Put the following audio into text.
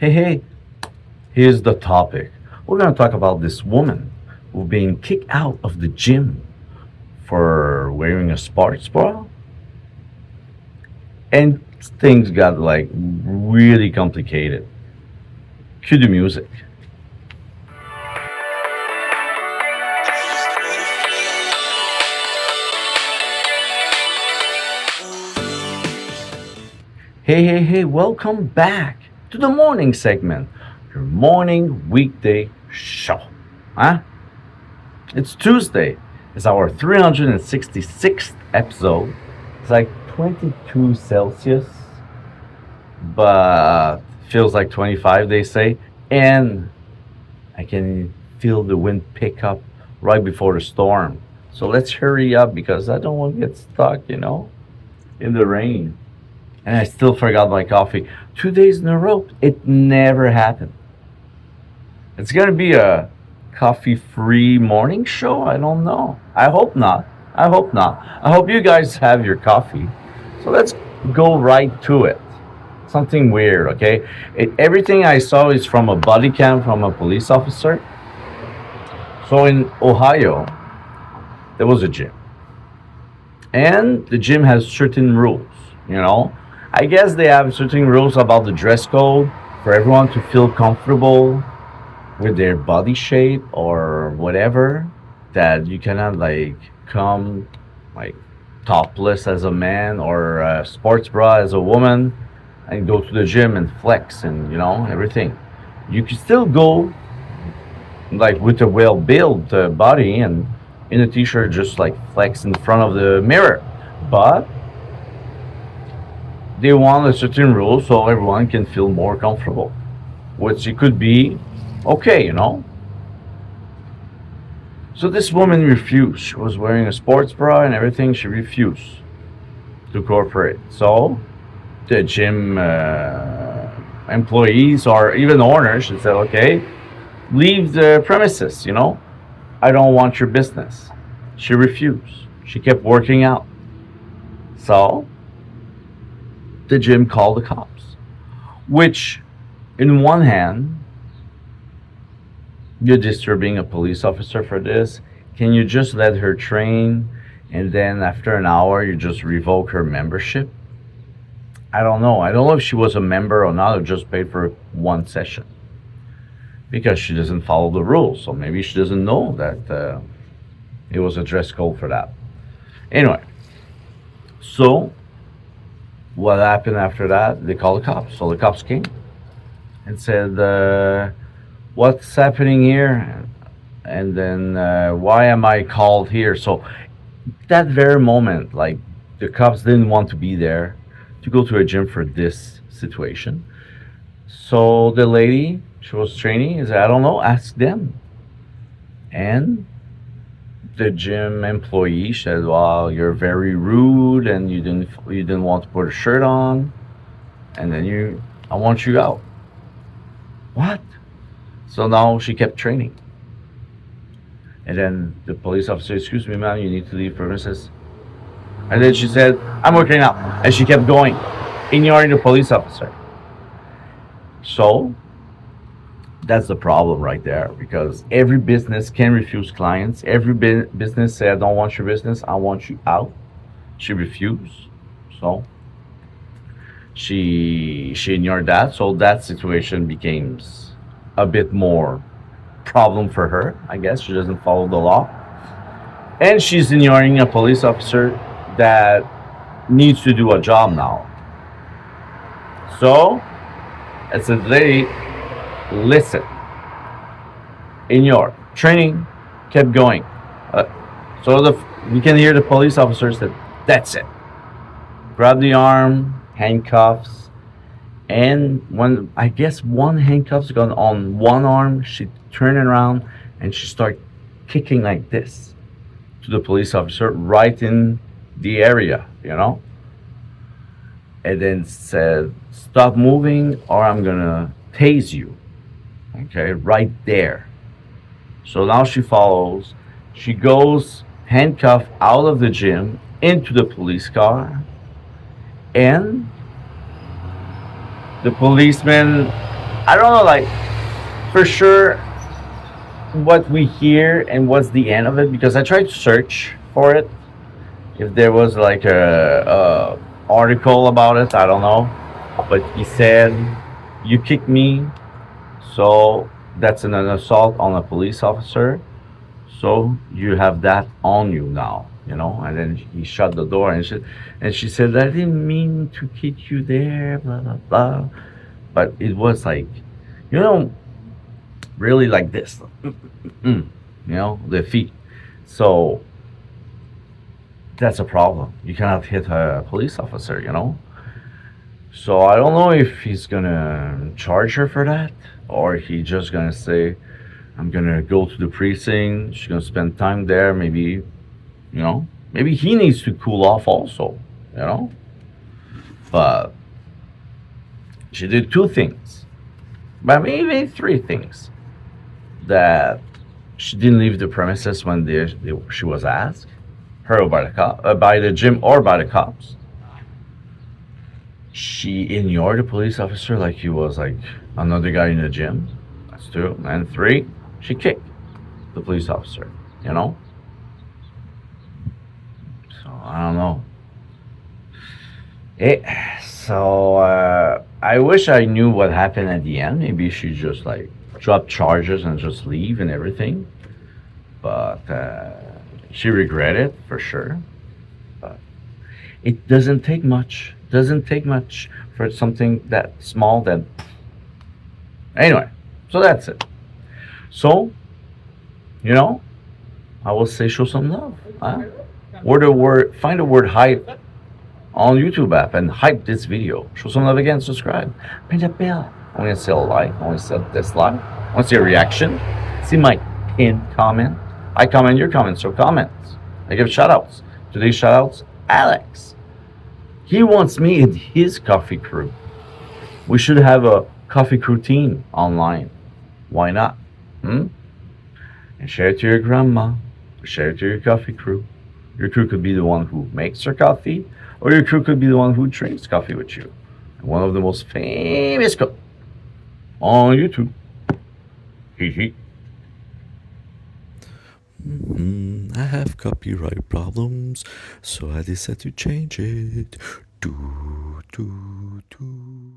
Hey, here's the topic. We're going to talk about this woman who being kicked out of the gym for wearing a sports bra. And things got like really complicated. Cue the music. Hey, welcome back to the morning segment, your morning weekday show. Huh? It's Tuesday. It's our 366th episode. It's like 22 Celsius, but feels like 25, they say. And I can feel the wind pick up right before the storm. So let's hurry up because I don't want to get stuck, in the rain. And I still forgot my coffee. 2 days in a row. It never happened. It's going to be a coffee-free morning show? I don't know. I hope not. I hope you guys have your coffee. So let's go right to it. Something weird, okay? Everything I saw is from a body cam from a police officer. So in Ohio, there was a gym. And the gym has certain rules. I guess they have certain rules about the dress code for everyone to feel comfortable with their body shape or whatever, that you cannot come topless as a man or a sports bra as a woman and go to the gym and flex and everything. You can still go with a well built body and in a t-shirt just flex in front of the mirror, but they want a certain rule so everyone can feel more comfortable, which it could be okay. So this woman refused. She was wearing a sports bra and everything. She refused to cooperate. So the gym employees or even owners should say, okay, leave the premises, I don't want your business. She refused. She kept working out. So the gym called the cops, which in one hand, you're disturbing a police officer for this. Can you just let her train and then after an hour you just revoke her membership? I don't know if she was a member or not, or just paid for one session because she doesn't follow the rules. So maybe she doesn't know that it was a dress code for that. Anyway, so what happened after that? They called the cops. So the cops came and said, what's happening here? And then why am I called here? So that very moment, the cops didn't want to be there to go to a gym for this situation. So the lady, she was training, said, I don't know, ask them. And the gym employee said, well, you're very rude and you didn't want to put a shirt on, and then I want you out. What? So now she kept training. And then the police officer, excuse me, ma'am, you need to leave premises. And then she said, I'm working out. And she kept going, ignoring the police officer. So that's the problem right there, because every business can refuse clients. Every business say, I don't want your business, I want you out. She refused. So she ignored that. So that situation became a bit more problem for her. I guess she doesn't follow the law. And she's ignoring a police officer that needs to do a job now. So I said, lady, listen, ignore. Training kept going. So you can hear the police officer said, that's it. Grab the arm, handcuffs, and when I guess one handcuff's gone on one arm, she turned around and she started kicking like this to the police officer right in the area, and then said, stop moving or I'm gonna tase you. Okay, right there. So now she follows. She goes handcuffed out of the gym into the police car, and the policeman I don't know, like for sure what we hear and what's the end of it because I tried to search for it. If there was like a article about it, I don't know. But he said, "You kicked me, so that's an assault on a police officer. So you have that on you now." You know, and then he shut the door and she said, "I didn't mean to kick you there, blah blah blah." But it was like, you know, really like this, you know, the feet. So that's a problem. You cannot hit a police officer, you know. So I don't know if he's gonna charge her for that, or he just gonna say, "I'm gonna go to the precinct. She's gonna spend time there. Maybe, maybe he needs to cool off also, you know." But she did two things, but maybe three things that she didn't leave the premises when she was asked, her or by the gym or by the cops. She ignored the police officer like he was like another guy in the gym. That's two. And three, she kicked the police officer, you know? So I don't know. I wish I knew what happened at the end. Maybe she just like dropped charges and just leave and everything. But she regretted for sure. But it doesn't take much. Doesn't take much for something that small. That anyway. So that's it. So I will say show some love. Huh? Find the word hype on YouTube app and hype this video. Show some love again. Subscribe. Ring the bell. I want to say a like. I want to say a dislike. I want to see a reaction. See my pinned comment. I comment your comments. So comments. I give shout outs. Today's shout outs, Alex. He wants me in his coffee crew. We should have a coffee crew team online. Why not? And share it to your grandma. Share it to your coffee crew. Your crew could be the one who makes your coffee, or your crew could be the one who drinks coffee with you. One of the most famous cooks on YouTube. Hee hee. I have copyright problems, so I decided to change it. Do, do, do.